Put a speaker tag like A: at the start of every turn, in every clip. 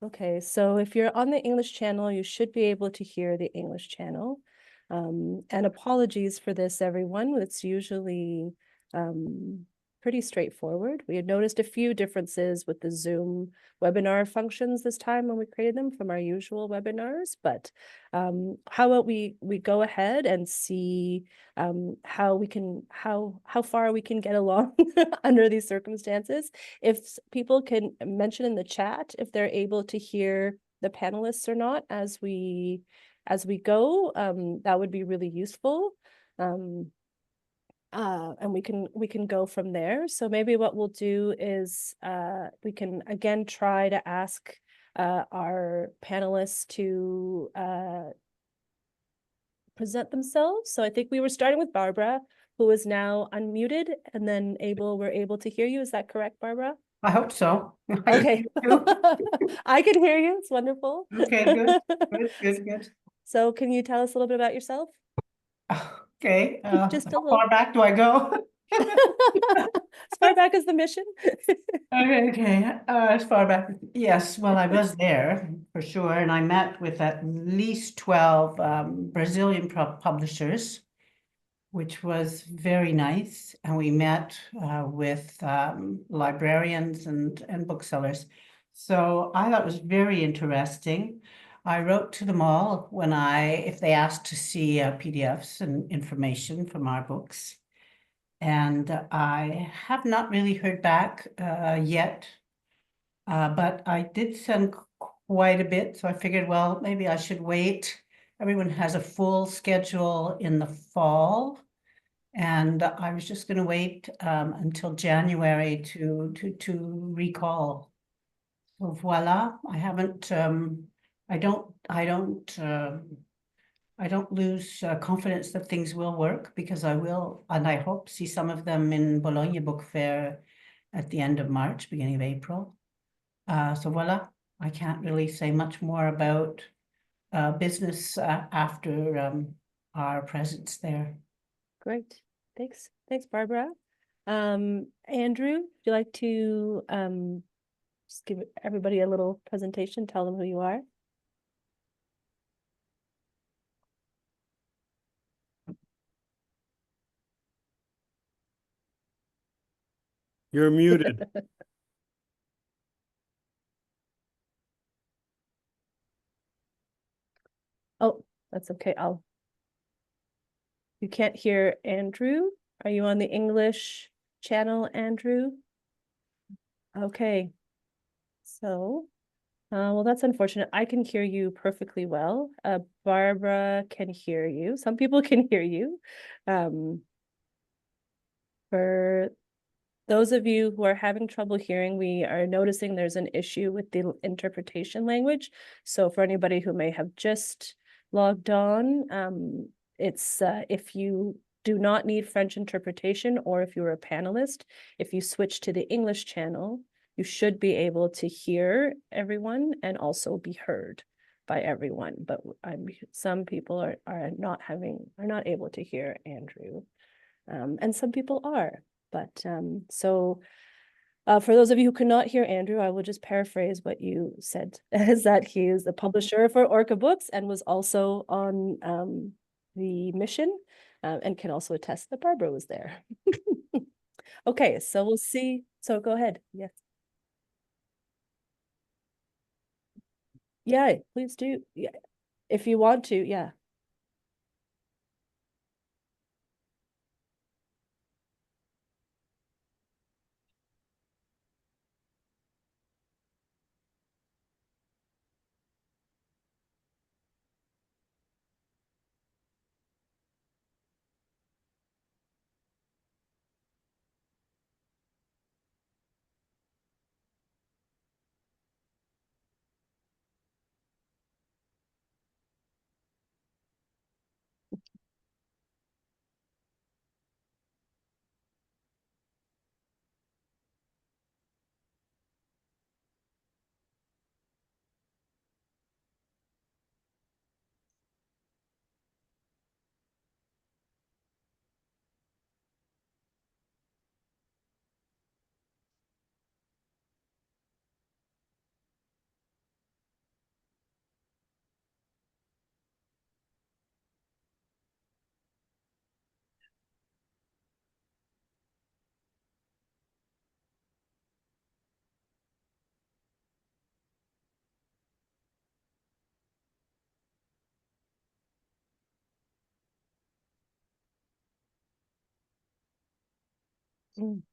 A: Okay, so if you're on the English channel, you should be able to hear the English channel. And apologies for this, everyone. It's usually pretty straightforward. We had noticed a few differences with the Zoom webinar functions this time when we created them from our usual webinars, but how about we go ahead and see how far we can get along under these circumstances. If people can mention in the chat if they're able to hear the panelists or not as we go, that would be really useful. And we can go from there. So maybe what we'll do is we can again try to ask our panelists to present themselves. So I think we were starting with Barbara, who is now unmuted, and then we're able to hear you. Is that correct, Barbara?
B: I hope so.
A: Okay. I can hear you. It's wonderful.
B: Okay, good. Good.
A: So can you tell us a little bit about yourself?
B: Okay.
A: Just a
B: How
A: little.
B: far back do I go?
A: As far back as the mission.
B: Okay. As far back, yes. Well, I was there for sure, and I met with at least 12 Brazilian publishers, which was very nice. And we met with librarians and booksellers. So I thought it was very interesting. I wrote to them all if they asked to see PDFs and information from our books. And I have not really heard back yet, but I did send quite a bit. So I figured, well, maybe I should wait. Everyone has a full schedule in the fall. And I was just going to wait until January to recall. So voila, I haven't. I don't lose confidence that things will work because I will, and I hope see some of them in Bologna Book Fair at the end of March, beginning of April. So voila, I can't really say much more about business after our presence there.
A: Great. Thanks. Thanks, Barbara. Andrew, would you like to just give everybody a little presentation, tell them who you are?
C: You're muted.
A: Oh, that's okay. You can't hear Andrew. Are you on the English channel, Andrew? Okay. So, well, that's unfortunate. I can hear you perfectly well. Barbara can hear you. Some people can hear you. For those of you who are having trouble hearing, we are noticing there's an issue with the interpretation language. So for anybody who may have just logged on, it's if you do not need French interpretation, or if you're a panelist, if you switch to the English channel, you should be able to hear everyone and also be heard by everyone. But some people are not able to hear Andrew, and some people are. But so for those of you who could not hear Andrew, I will just paraphrase what you said, is that he is the publisher for Orca Books and was also on the mission, and can also attest that Barbara was there. Okay, so we'll see. So go ahead. Yes. Yeah, please do. Yeah, if you want to. Yeah. Mm.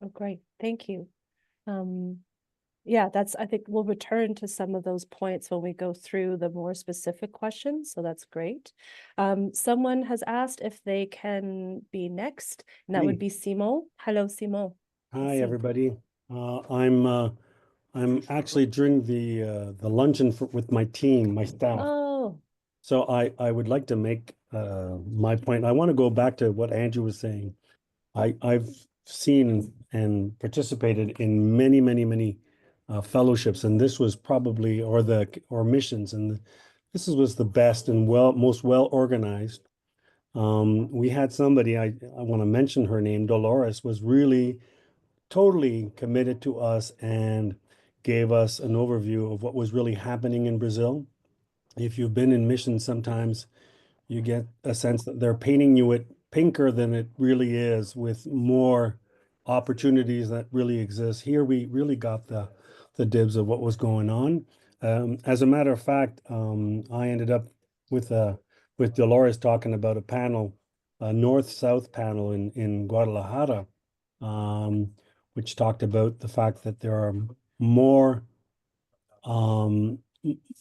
A: Oh, great. Thank you. Yeah, I think we'll return to some of those points when we go through the more specific questions, so that's great. Someone has asked if they can be next, and that would
C: Me.
A: be Simon. Hello, Simon.
C: Hi,
A: See.
C: everybody. I'm actually during the luncheon with my team, my staff.
A: Oh,
C: So I would like to make my point. I want to go back to what Andrew was saying. I've seen and participated in many fellowships, and this was probably or missions, and was the best and most well organized. We had somebody I want to mention her name, Dolores, was really totally committed to us and gave us an overview of what was really happening in Brazil. If you've been in missions sometimes, you get a sense that they're painting you it pinker than it really is, with more opportunities that really exist. Here we really got the dibs of what was going on. As a matter of fact, I ended up with with Dolores talking about a panel, a north-south panel in Guadalajara, um, which talked about the fact that there are more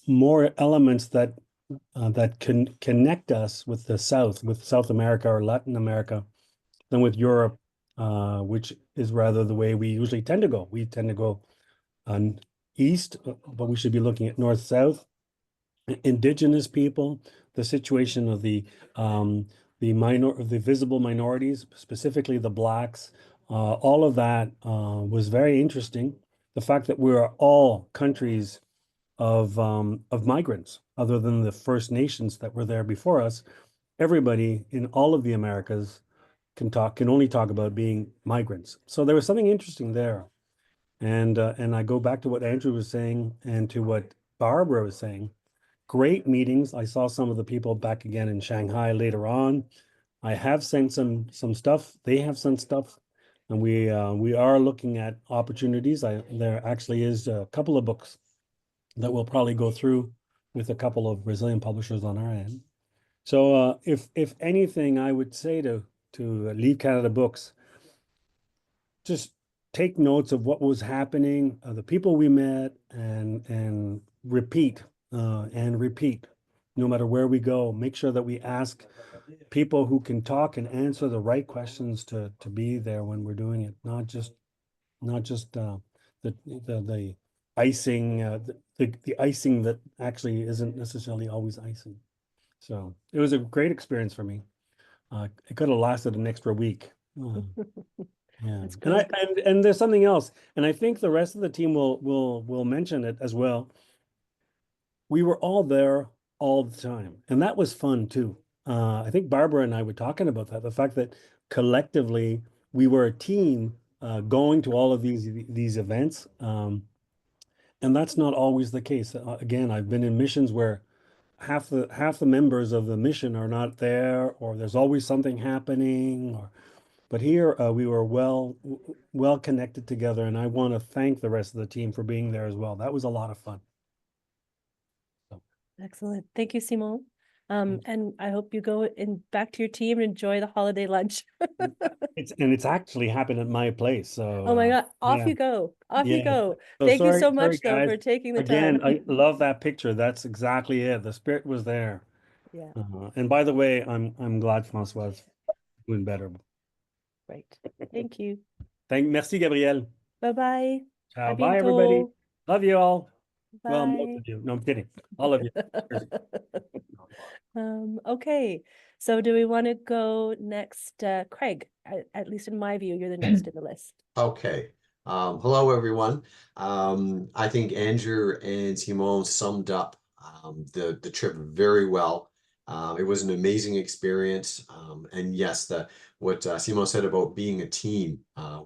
C: more elements that can connect us with the South, with South America or Latin America, than with Europe, which is rather the way we usually tend to go. We tend to go east, but we should be looking at north, south, indigenous people, the situation of the visible minorities, specifically the blacks. All of that was very interesting. The fact that we are all countries of migrants, other than the First Nations that were there before us. Everybody in all of the Americas can only talk about being migrants. So there was something interesting there. And I go back to what Andrew was saying and to what Barbara was saying. Great meetings. I saw some of the people back again in Shanghai later on. I have sent some stuff. They have sent stuff, and we are looking at opportunities. There actually is a couple of books that we'll probably go through with a couple of Brazilian publishers on our end. So if anything, I would say to Leave Canada Books, just take notes of what was happening, the people we met, and repeat and repeat. No matter where we go, make sure that we ask people who can talk and answer the right questions to be there when we're doing it, not just the icing, the icing that actually isn't necessarily always icing. So it was a great experience for me. It could have lasted an extra week. Yeah,
A: that's
C: and I
A: great.
C: and there's something else, and I think the rest of the team will mention it as well. We were all there all the time, and that was fun too. I think Barbara and I were talking about that, the fact that collectively we were a team going to all of these events. And that's not always the case. Again, I've been in missions where half the members of the mission are not there, or there's always something happening. But here we were well connected together, and I want to thank the rest of the team for being there as well. That was a lot of fun. So,
A: Excellent. Thank you, Simon. And I hope you go back to your team and enjoy the holiday lunch.
C: it's actually happened at my place. So
A: Oh my God, off
C: yeah,
A: you go. Off you
C: yeah.
A: go.
C: So
A: Thank you
C: sorry,
A: so
C: sorry
A: much though
C: guys.
A: for taking the
C: Again,
A: time.
C: I love that picture. That's exactly it. The spirit was there.
A: Yeah,
C: And by the way, I'm glad Francois is doing better.
A: great. Thank you.
C: Merci, Gabrielle.
A: Bye-bye. A
C: Ciao. Bye, everybody.
A: bientôt.
C: Love you all. Well, most
A: Bye.
C: of you. No, I'm kidding. All of you.
A: Okay, so do we want to go next? Craig, at least in my view, you're the next in the list.
D: Okay, Hello, everyone. I think Andrew and Simone summed up the trip very well. It was an amazing experience. And yes, what Simone said about being a team,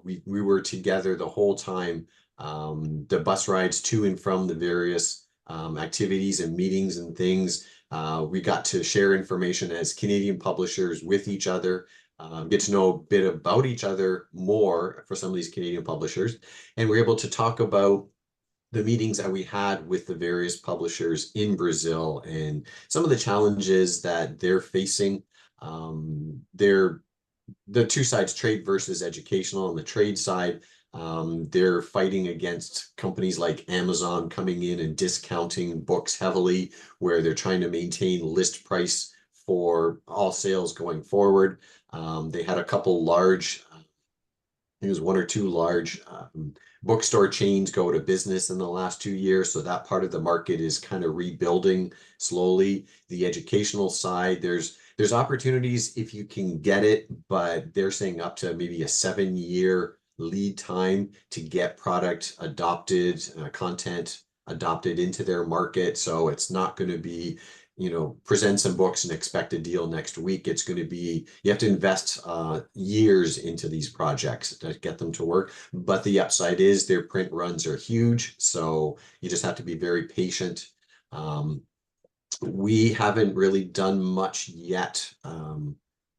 D: we were together the whole time. The bus rides to and from the various activities and meetings and things. We got to share information as Canadian publishers with each other, get to know a bit about each other more for some of these Canadian publishers. And we're able to talk about the meetings that we had with the various publishers in Brazil and some of the challenges that they're facing. They're the two sides, trade versus educational. On the trade side, they're fighting against companies like Amazon coming in and discounting books heavily, where they're trying to maintain list price for all sales going forward. They had a couple large, I think it was one or two large bookstore chains go to business in the last 2 years. So that part of the market is kind of rebuilding slowly. The educational side, there's opportunities if you can get it, but they're saying up to maybe a 7-year lead time to get product adopted, content adopted into their market. So it's not going to be, present some books and expect a deal next week. It's going to be, you have to invest years into these projects to get them to work. But the upside is their print runs are huge. So you just have to be very patient. We haven't really done much yet.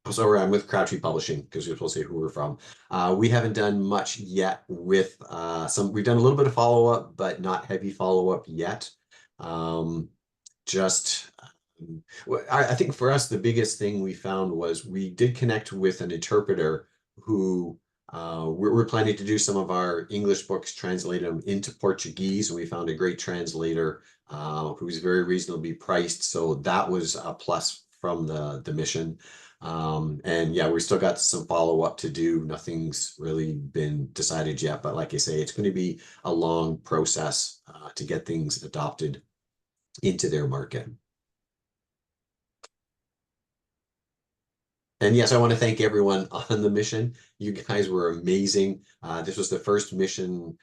D: Sorry, I'm with Crabtree Publishing because we're supposed to say who we're from. We haven't done much yet with we've done a little bit of follow-up, but not heavy follow-up yet. I think for us, the biggest thing we found was we did connect with an interpreter who we're planning to do some of our English books, translate them into Portuguese, and we found a great translator who's very reasonably priced. So that was a plus from the mission. And yeah, we still got some follow-up to do. Nothing's really been decided yet, but like I say, it's going to be a long process to get things adopted into their market. And yes, I want to thank everyone on the mission. You guys were amazing. This was the first mission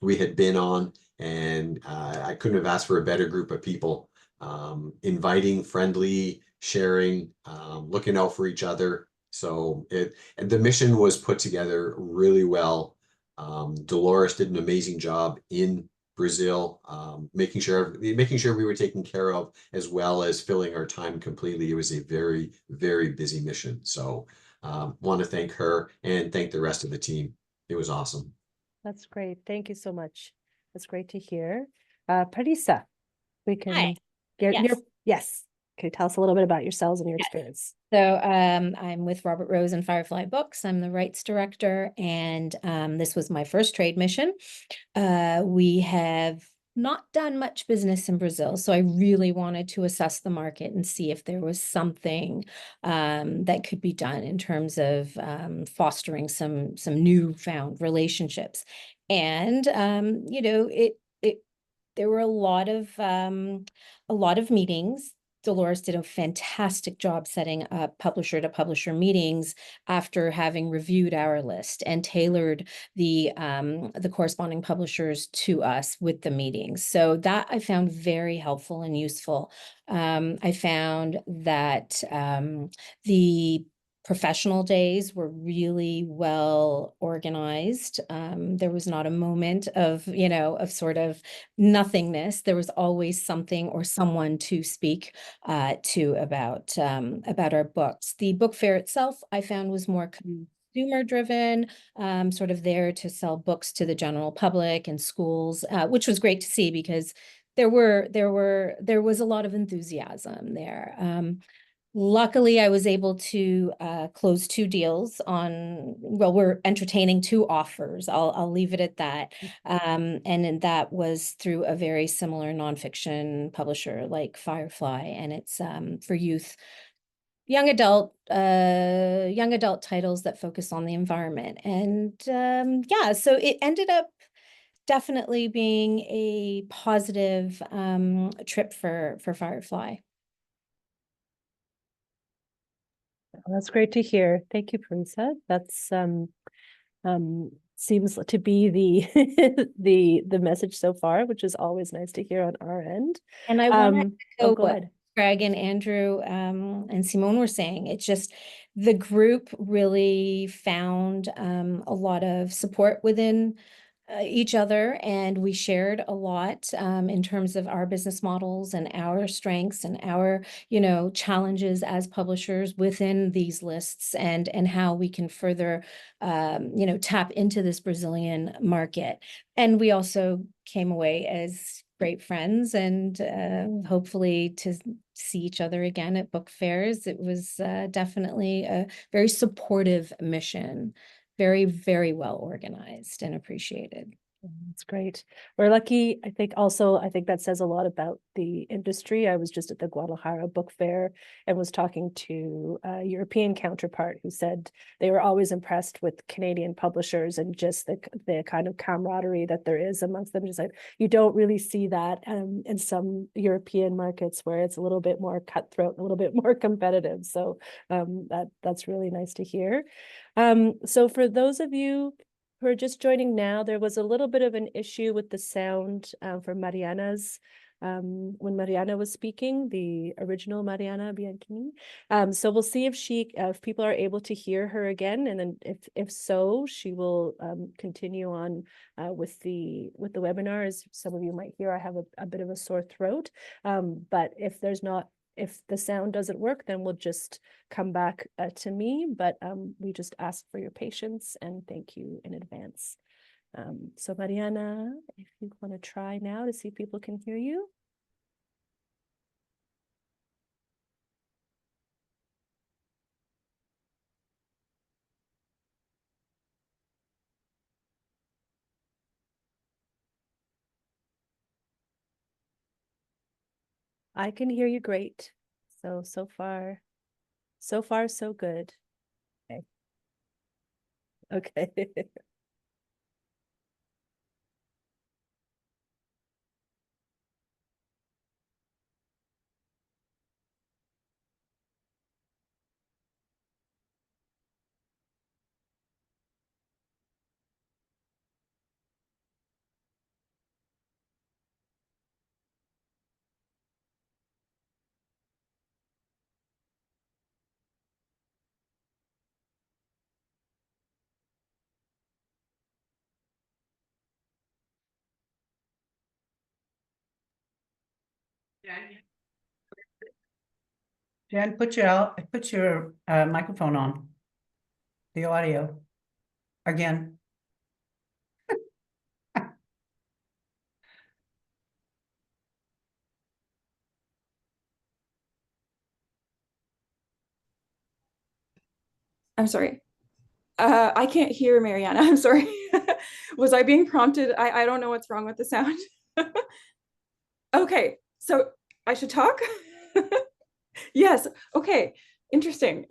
D: we had been on, and I couldn't have asked for a better group of people. Inviting, friendly, sharing, looking out for each other. So the mission was put together really well. Dolores did an amazing job in Brazil, making sure we were taken care of, as well as filling our time completely. It was a very, very busy mission. So want to thank her and thank the rest of the team. It was awesome.
A: That's great. Thank you so much. That's great to hear. Parisa, we can
E: Hi.
A: get
E: Yes.
A: your, yes. Can you tell us a little bit about yourselves and your experience?
E: So I'm with Robert Rose and Firefly Books. I'm the rights director, and this was my first trade mission. We have not done much business in Brazil, so I really wanted to assess the market and see if there was something that could be done in terms of fostering some newfound relationships. And there were a lot of meetings. Dolores did a fantastic job setting up publisher to publisher meetings after having reviewed our list and tailored the corresponding publishers to us with the meetings. So that I found very helpful and useful. I found that the professional days were really well organized. There was not a moment of sort of nothingness. There was always something or someone to speak to about our books. The book fair itself, I found, was more consumer driven, sort of there to sell books to the general public and schools, which was great to see because there was a lot of enthusiasm there. Luckily, I was able to close 2 deals we're entertaining 2 offers. I'll leave it at that. And then that was through a very similar nonfiction publisher like Firefly, and it's for young adult titles that focus on the environment. And yeah, so it ended up definitely being a positive trip for Firefly.
A: That's great to hear. Thank you, Parisa. That's seems to be the the message so far, which is always nice to hear on our end.
E: And I want to echo
A: go
E: what
A: ahead.
E: Greg and Andrew and Simone were saying. It's just the group really found a lot of support within each other, and we shared a lot in terms of our business models and our strengths and our, challenges as publishers within these lists, and how we can further, tap into this Brazilian market. And we also came away as great friends, and hopefully to see each other again at book fairs. It was definitely a very supportive mission. Very, very well organized and appreciated.
A: That's great. We're lucky. I think that says a lot about the industry. I was just at the Guadalajara Book Fair and was talking to a European counterpart who said they were always impressed with Canadian publishers and just the kind of camaraderie that there is amongst them. Just like you don't really see that in some European markets where it's a little bit more cutthroat, a little bit more competitive. So that's really nice to hear. So for those of you who are just joining now, there was a little bit of an issue with the sound for Mariana's when Mariana was speaking, the original Mariana Bianchini. So we'll see if people are able to hear her again, and then if so, she will continue on with the webinar. As some of you might hear, I have a bit of a sore throat, but if the sound doesn't work, then we'll just come back to me, but we just ask for your patience and thank you in advance. So Mariana, if you want to try now to see if people can hear you. I can hear you great. So far, so good. Okay. Okay.
B: Jen, put your microphone on. The audio. Again.
F: I'm sorry. I can't hear Mariana. I'm sorry. Was I being prompted? I don't know what's wrong with the sound. Okay, so I should talk? Yes, okay, interesting.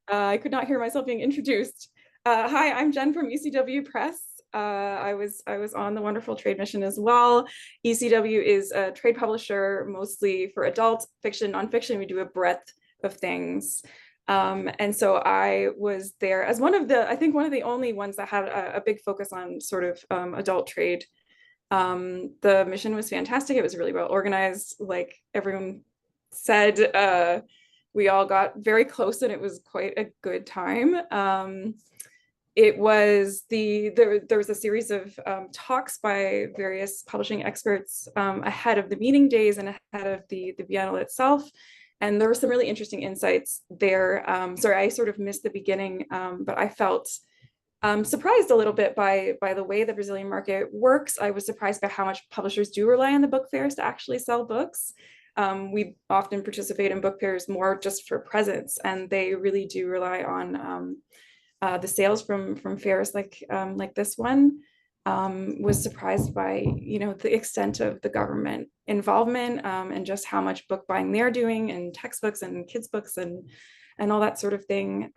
F: I could not hear myself being introduced. Hi, I'm Jen from ECW Press. I was on the wonderful trade mission as well. ECW is a trade publisher, mostly for adult fiction, nonfiction. We do a breadth of things. And so I was there as I think one of the only ones that had a big focus on sort of adult trade. The mission was fantastic. It was really well organized. Like everyone said, we all got very close and it was quite a good time. It was there was a series of talks by various publishing experts ahead of the meeting days and ahead of the Biennale itself. And there were some really interesting insights there. Sorry, I sort of missed the beginning, but I felt surprised a little bit by the way the Brazilian market works. I was surprised by how much publishers do rely on the book fairs to actually sell books. We often participate in book fairs more just for presence, and they really do rely on the sales from fairs like this one. Was surprised by the extent of the government involvement and just how much book buying they're doing, and textbooks and kids books and all that sort of thing.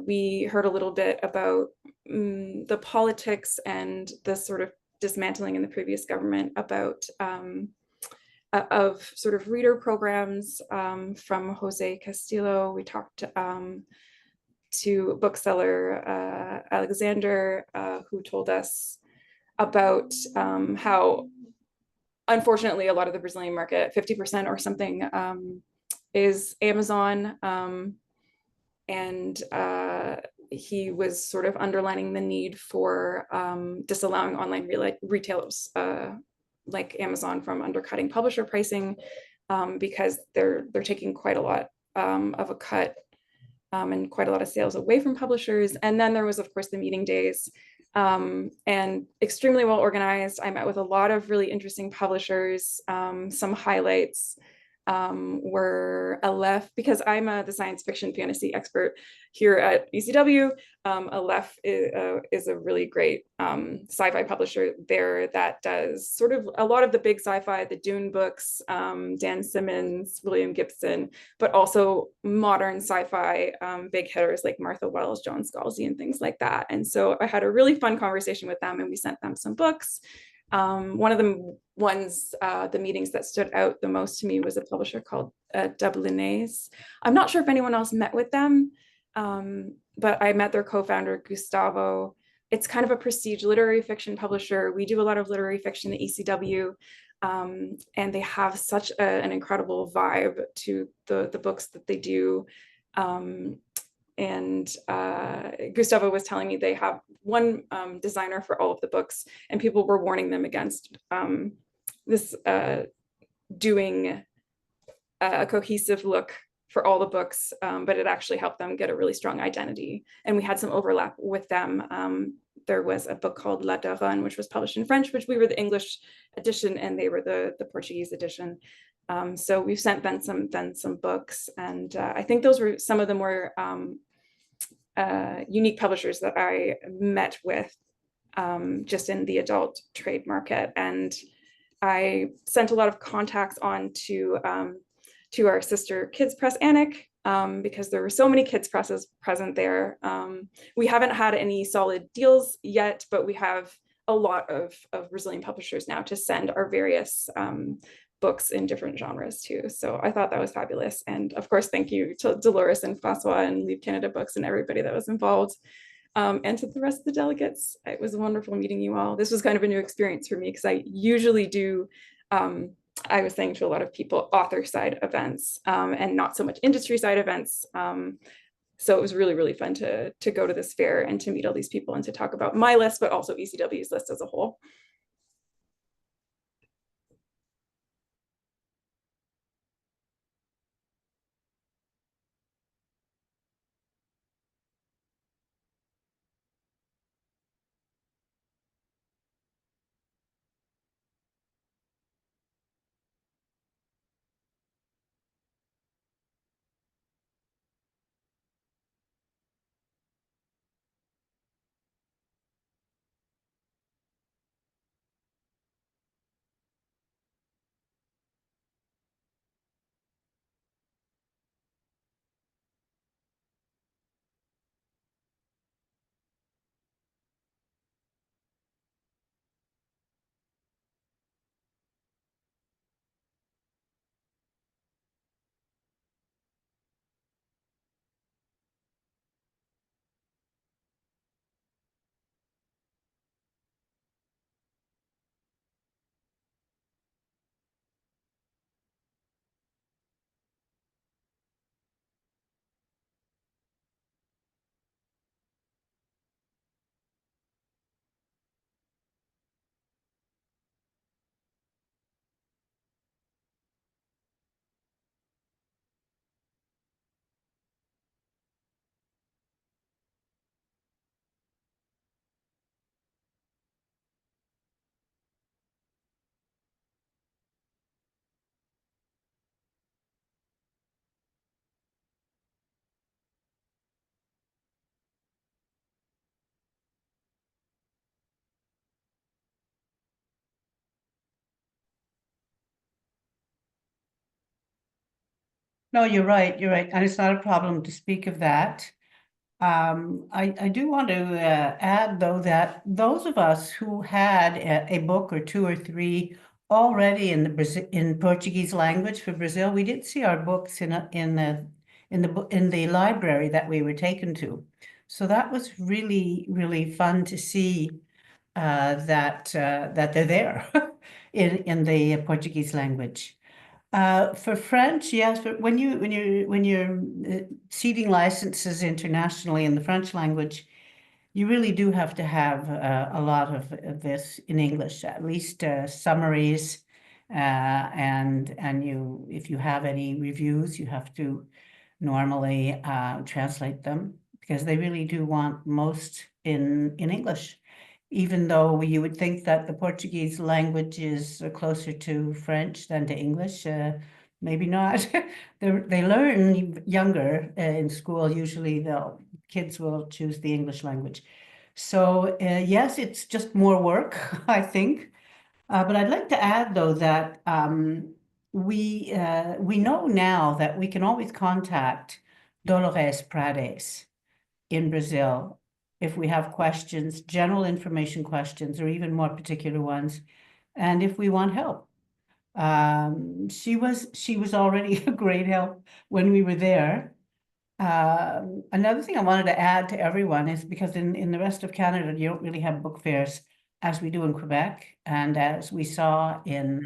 F: We heard a little bit about the politics and the sort of dismantling in the previous government about of sort of reader programs from Jose Castillo. We talked to bookseller Alexander, who told us about how, unfortunately, a lot of the Brazilian market, 50% or something, is Amazon. And he was sort of underlining the need for disallowing online retailers like Amazon from undercutting publisher pricing, because they're taking quite a lot of a cut and quite a lot of sales away from publishers. And then there was, of course, the meeting days, and extremely well organized. I met with a lot of really interesting publishers. Some highlights were Aleph, because I'm the science fiction fantasy expert here at ECW. Aleph is a really great sci-fi publisher there that does sort of a lot of the big sci-fi, the Dune books, Dan Simmons, William Gibson, but also modern sci-fi big hitters like Martha Wells, John Scalzi, and things like that. And so I had a really fun conversation with them, and we sent them some books. One of the meetings that stood out the most to me was a publisher called Dublinese. I'm not sure if anyone else met with them, but I met their co-founder, Gustavo. It's kind of a prestige literary fiction publisher. We do a lot of literary fiction at ECW, and they have such an incredible vibe to the books that they do. And Gustavo was telling me they have one designer for all of the books, and people were warning them against this doing a cohesive look for all the books, but it actually helped them get a really strong identity. And we had some overlap with them. There was a book called La Daronne, which was published in French, which we were the English edition, and they were the Portuguese edition. So we've sent them some books, and I think those were some of the more unique publishers that I met with just in the adult trade market. And I sent a lot of contacts on to our sister kids press, Anik, because there were so many kids presses present there. We haven't had any solid deals yet, but we have a lot of Brazilian publishers now to send our various books in different genres too. So I thought that was fabulous. And of course, thank you to Dolores and Francois and Livres Canada Books and everybody that was involved. And to the rest of the delegates. It was wonderful meeting you all. This was kind of a new experience for me, because I usually do, I was saying to a lot of people, author side events and not so much industry side events. So it was really, really fun to go to this fair and to meet all these people and to talk about my list, but also ECW's list as a whole.
B: No, you're right. You're right. And it's not a problem to speak of that. I do want to add, though, that those of us who had a book or two or three already in the in Portuguese language for Brazil, we did see our books in in the library that we were taken to. So that was really, really fun to see that they're there in the Portuguese language. For French, yes, but when you're seeding licenses internationally in the French language, you really do have to have a lot of this in English, at least summaries, and if you have any reviews, you have to normally translate them, because they really do want most in English, even though you would think that the Portuguese language is closer to French than to English. Maybe not. They learn younger in school. Usually kids will choose the English language. So yes, it's just more work, I think. But I'd like to add, though, that we know now that we can always contact Dolores Prades in Brazil if we have questions, general information questions, or even more particular ones, and if we want help. She was already a great help when we were there. Another thing I wanted to add to everyone is because in the rest of Canada, you don't really have book fairs as we do in Quebec, and as we saw in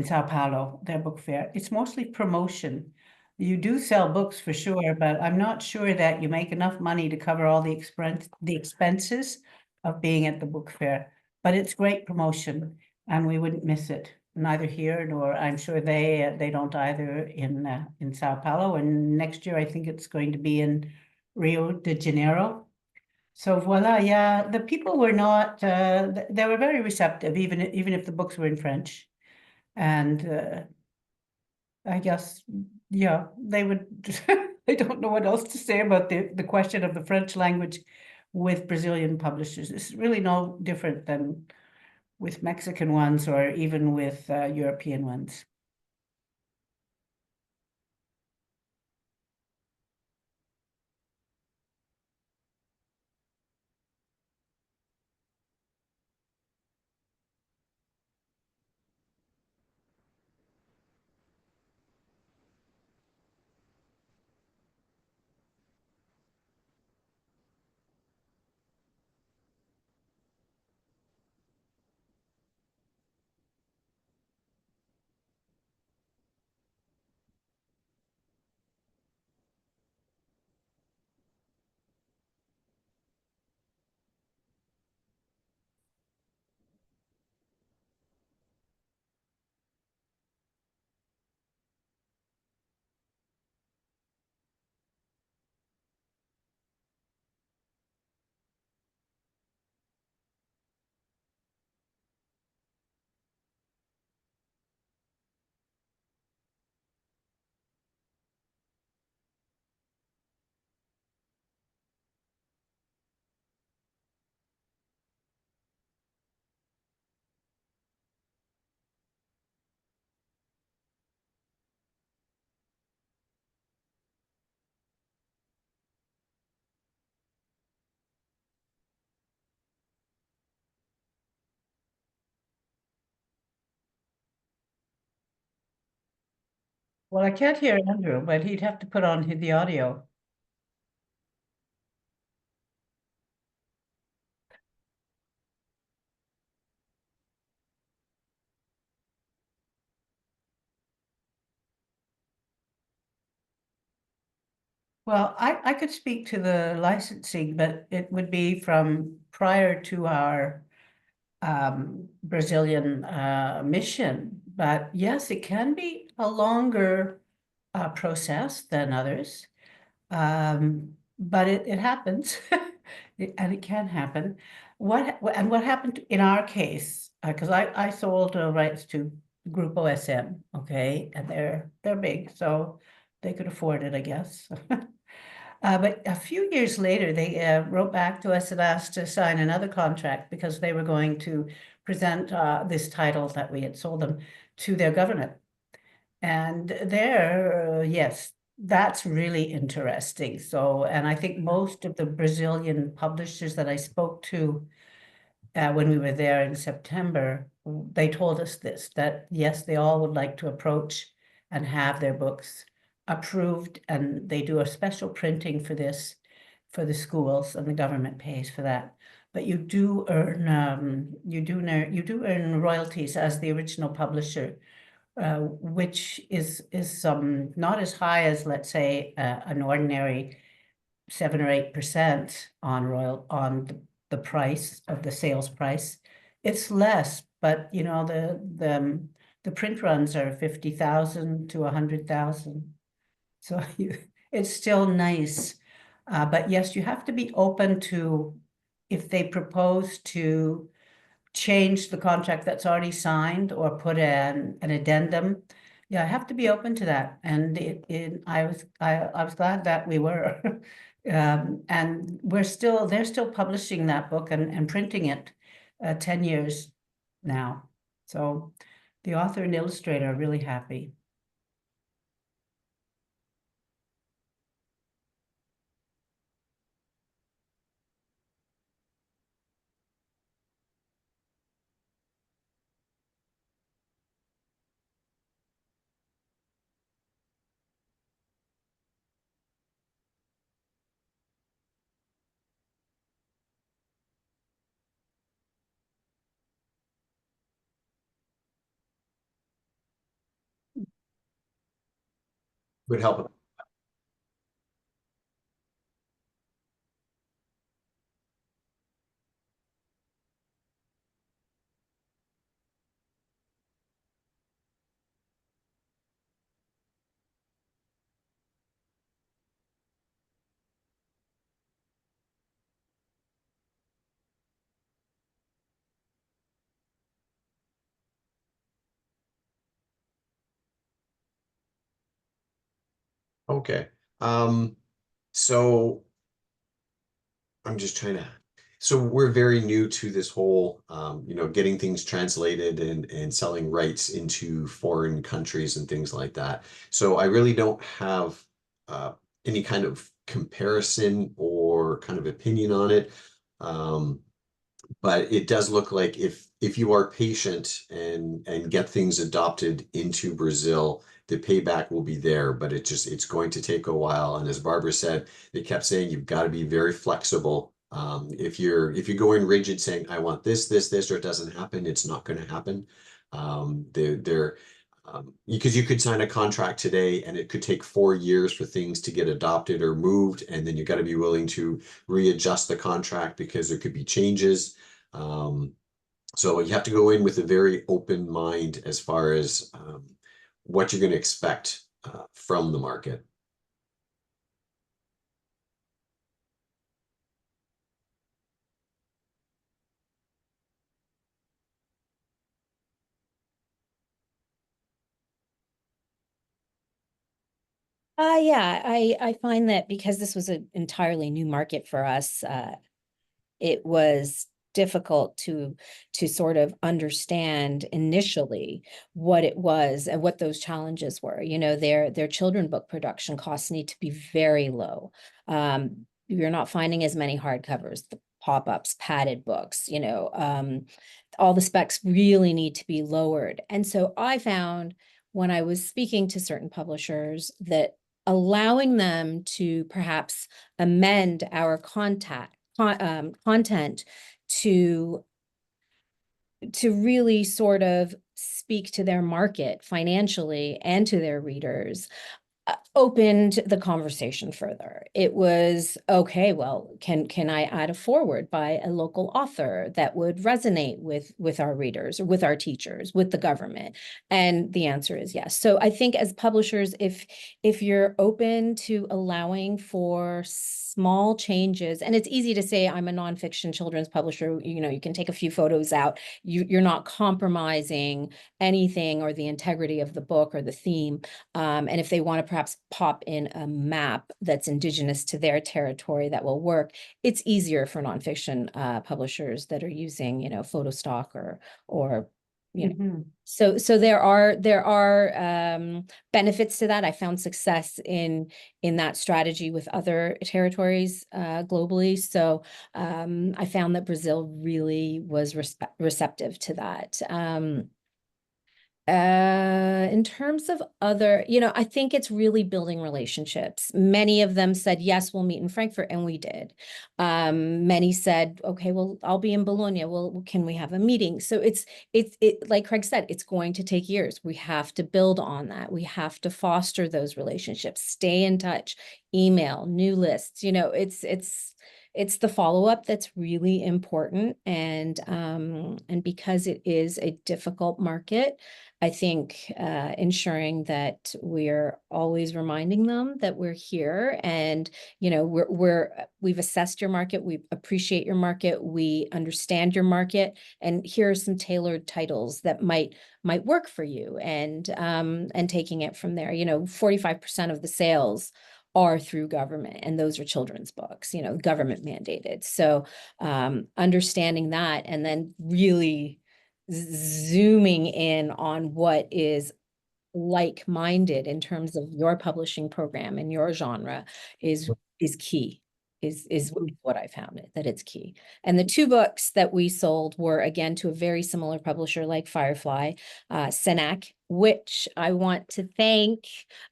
B: Sao Paulo, their book fair. It's mostly promotion. You do sell books for sure, but I'm not sure that you make enough money to cover all the expenses of being at the book fair. But it's great promotion, and we wouldn't miss it, neither here nor I'm sure they don't either in Sao Paulo. And next year I think it's going to be in Rio de Janeiro. So voila, yeah, the people were not they were very receptive, even if the books were in French. And I guess, yeah, they would, I don't know what else to say about the question of the French language with Brazilian publishers. It's really no different than with Mexican ones or even with European ones. Well, I can't hear Andrew, but he'd have to put on the audio. Well, I could speak to the licensing, but it would be from prior to our Brazilian mission. But yes, it can be a longer process than others. But it happens, and it can happen. What happened in our case? Because I sold rights to Grupo SM, okay, and they're big, so they could afford it, I guess. But a few years later, they wrote back to us and asked to sign another contract because they were going to present this title that we had sold them to their government. And there, yes, that's really interesting. So, and I think most of the Brazilian publishers that I spoke to when we were there in September, they told us this, that yes, they all would like to approach and have their books approved, and they do a special printing for this for the schools, and the government pays for that. But you do earn royalties as the original publisher, which is not as high as, let's say, an ordinary 7 or 8% on the price of the sales price. It's less, but you know, the print runs are 50,000 to 100,000. So it's still nice. But yes, you have to be open to, if they propose to change the contract that's already signed or put an addendum. Yeah, I have to be open to that. And I was glad that we were. And they're still publishing that book and printing it 10 years now. So the author and illustrator are really happy.
D: Would help. Okay. So I'm just trying to, so we're very new to this whole, getting things translated and selling rights into foreign countries and things like that. So I really don't have any kind of comparison or kind of opinion on it. But it does look like if you are patient and get things adopted into Brazil, the payback will be there, but it's going to take a while. And as Barbara said, they kept saying you've got to be very flexible. If you go in rigid saying I want this, or it doesn't happen, it's not going to happen. Because you could sign a contract today and it could take 4 years for things to get adopted or moved, and then you've got to be willing to readjust the contract because there could be changes. So you have to go in with a very open mind as far as what you're going to expect from the market.
E: Yeah, I find that because this was an entirely new market for us, it was difficult to sort of understand initially what it was and what those challenges were. You know, their children book production costs need to be very low. You're not finding as many hardcovers, the pop-ups, padded books, all the specs really need to be lowered. And so I found when I was speaking to certain publishers that allowing them to perhaps amend our content to really sort of speak to their market financially and to their readers opened the conversation further. It was, okay, well, can I add a foreword by a local author that would resonate with our readers, or with our teachers, with the government? And the answer is yes. So I think as publishers, if you're open to allowing for small changes, and it's easy to say I'm a nonfiction children's publisher, you can take a few photos out, you're not compromising anything or the integrity of the book or the theme. And if they want to perhaps pop in a map that's indigenous to their territory that will work, it's easier for nonfiction publishers that are using, photo stock or So there are benefits to that. I found success in that strategy with other territories globally. So I found that Brazil really was receptive to that. In terms of other, I think it's really building relationships. Many of them said, yes, we'll meet in Frankfurt, and we did. Many said, okay, well, I'll be in Bologna. Well, can we have a meeting? So it's like Craig said, it's going to take years. We have to build on that. We have to foster those relationships, stay in touch, email, new lists. It's the follow-up that's really important. And because it is a difficult market, I think ensuring that we're always reminding them that we're here, and we've assessed your market, we appreciate your market, we understand your market, and here are some tailored titles that might work for you, and taking it from there. 45% of the sales are through government, and those are children's books, government mandated. So understanding that, and then really zooming in on what is like-minded in terms of your publishing program and your genre is key, is what I found that it's key. And the 2 books that we sold were, again, to a very similar publisher like Firefly, Senac, which I want to thank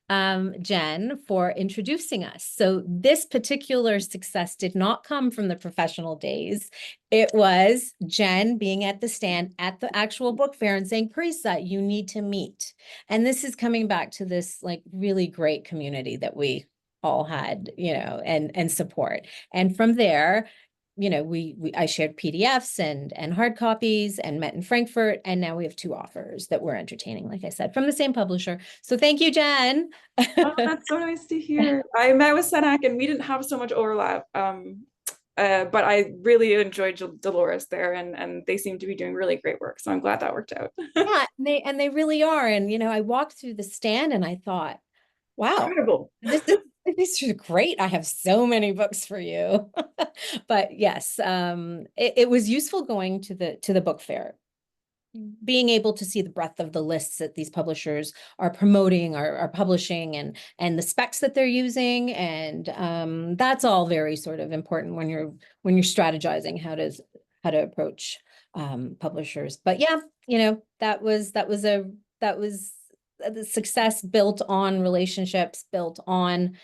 E: Jen for introducing us. So this particular success did not come from the professional days. It was Jen being at the stand at the actual book fair and saying, Parisa, you need to meet. And this is coming back to this like really great community that we all had, and support. And from there, I shared PDFs and hard copies and met in Frankfurt. And now we have 2 offers that we're entertaining, like I said, from the same publisher. So thank you, Jen.
F: Oh, that's so nice to hear. I met with Senac and we didn't have so much overlap. But I really enjoyed Dolores there, and they seem to be doing really great work. So I'm glad that worked out.
E: Yeah, they really are. And, I walked through the stand and I thought, wow,
F: Incredible.
E: this is great. I have so many books for you. But yes, it was useful going to the book fair, being able to see the breadth of the lists that these publishers are promoting, are publishing, and the specs that they're using. And that's all very sort of important when you're strategizing how to approach publishers. But yeah, that was the success built on relationships, built on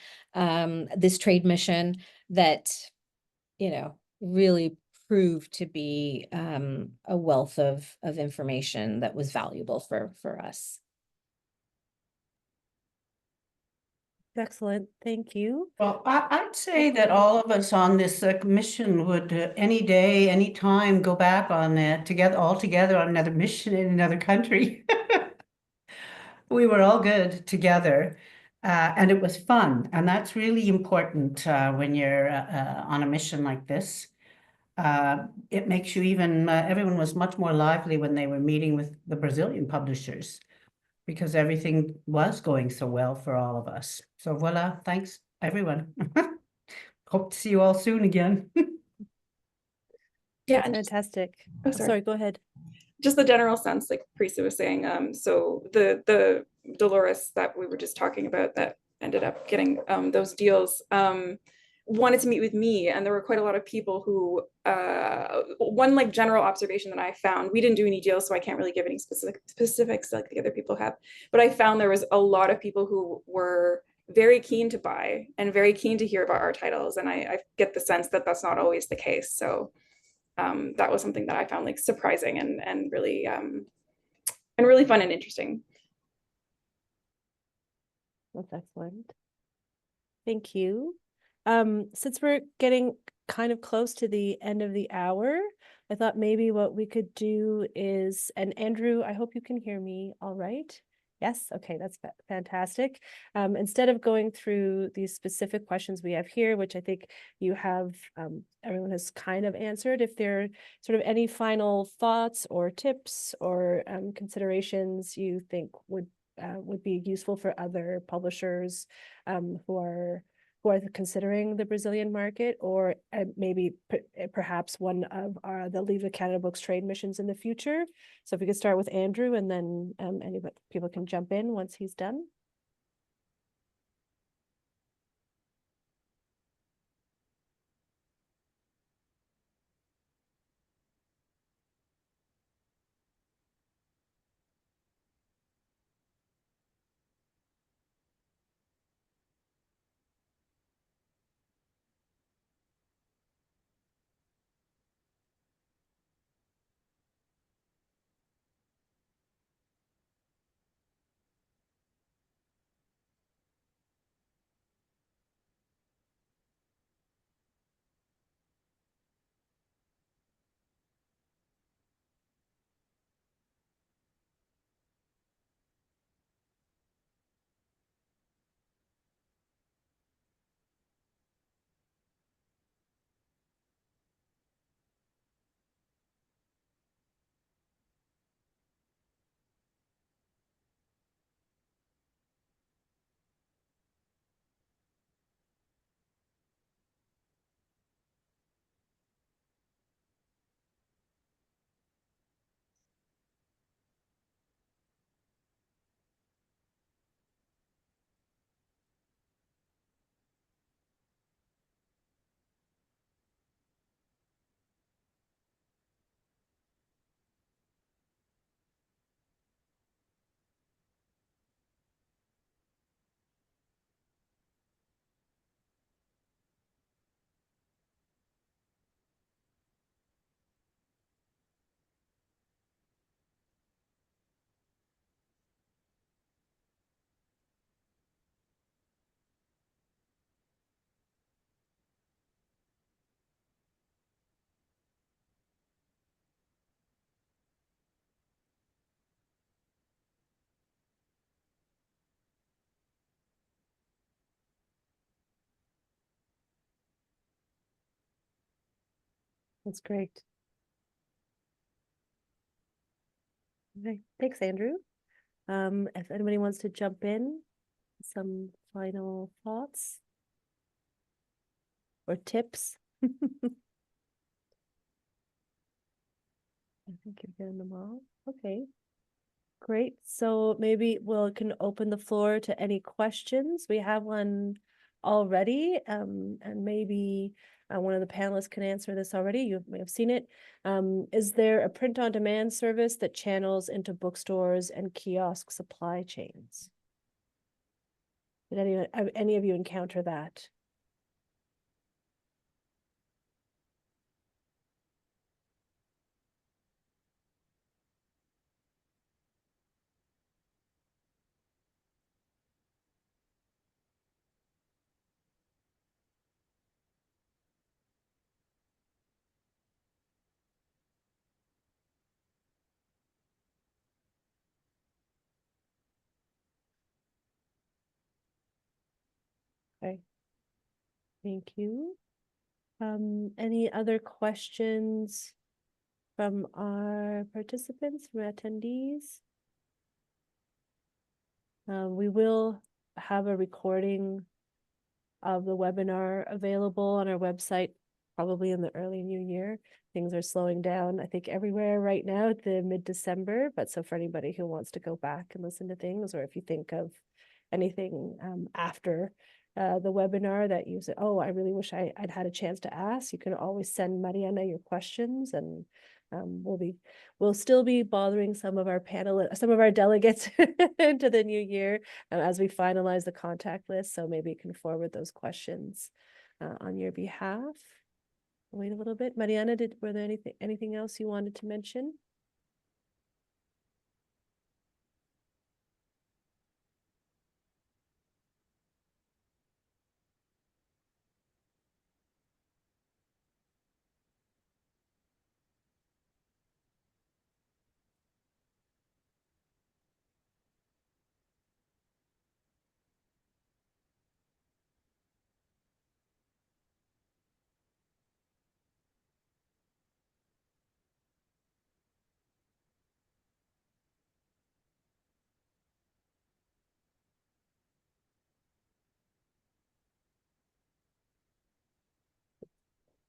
E: this trade mission that really proved to be a wealth of information that was valuable for us.
A: Excellent, thank you.
B: Well, I'd say that all of us on this commission would any day, any time, go back on all together on another mission in another country. We were all good together, and it was fun, and that's really important when you're on a mission like this. It makes you everyone was much more lively when they were meeting with the Brazilian publishers, because everything was going so well for all of us. So voila, thanks everyone. Hope to see you all soon again.
F: Yeah,
A: That's fantastic.
F: oh,
A: Sorry, go ahead.
F: Just the general sense, like Parisa was saying, so the Dolores that we were just talking about that ended up getting those deals wanted to meet with me, and there were quite a lot of people who one like general observation that I found, we didn't do any deals, so I can't really give any specifics like the other people have, but I found there was a lot of people who were very keen to buy and very keen to hear about our titles, and I get the sense that that's not always the case. So that was something that I found like surprising and really fun and interesting.
A: That's excellent. Thank you. Since we're getting kind of close to the end of the hour, I thought maybe what we could do is, and Andrew, I hope you can hear me all right. Yes, okay, that's fantastic. Instead of going through these specific questions we have here, which I think you have, everyone has kind of answered, if there are sort of any final thoughts or tips or considerations you think would be useful for other publishers who are considering the Brazilian market, or maybe perhaps one of the Livres Canada Books trade missions in the future. So if we could start with Andrew, and then anybody, people can jump in once he's done. That's great. Okay, thanks, Andrew. If anybody wants to jump in, some final thoughts or tips? I think you're getting them all. Okay, great. So maybe we'll can open the floor to any questions. We have one already, and maybe one of the panelists can answer this already. You may have seen it. Is there a print-on-demand service that channels into bookstores and kiosk supply chains? Did any of you encounter that? Okay. Thank you. Any other questions from our participants, from attendees? We will have a recording of the webinar available on our website, probably in the early new year. Things are slowing down, I think, everywhere right now at the mid-December, but so for anybody who wants to go back and listen to things, or if you think of anything after the webinar that you say, oh, I really wish I'd had a chance to ask, you can always send Mariana your questions, and we'll still be bothering some of our delegates into the new year as we finalize the contact list. So maybe you can forward those questions on your behalf. Wait a little bit. Mariana, were there anything else you wanted to mention?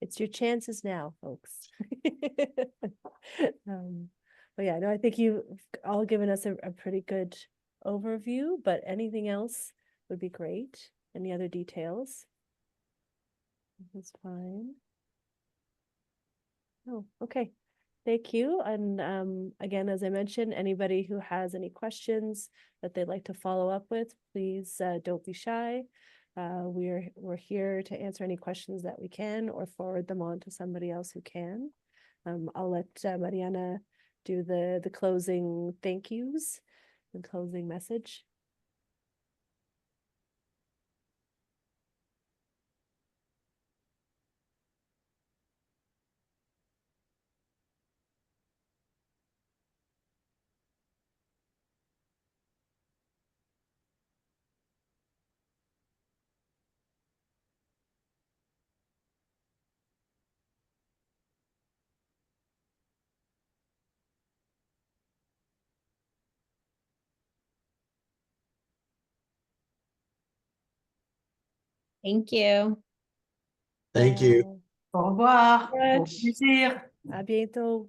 A: It's your chances now, folks. But yeah, no, I think you've all given us a pretty good overview, but anything else would be great. Any other details? That's fine. Oh, okay. Thank you. And again, as I mentioned, anybody who has any questions that they'd like to follow up with, please don't be shy. We're here to answer any questions that we can, or forward them on to somebody else who can. I'll let Mariana do the closing thank yous and closing message.
E: Thank you.
D: Thank you.
B: Au revoir. Au
A: Much.
B: plaisir.
A: À bientôt.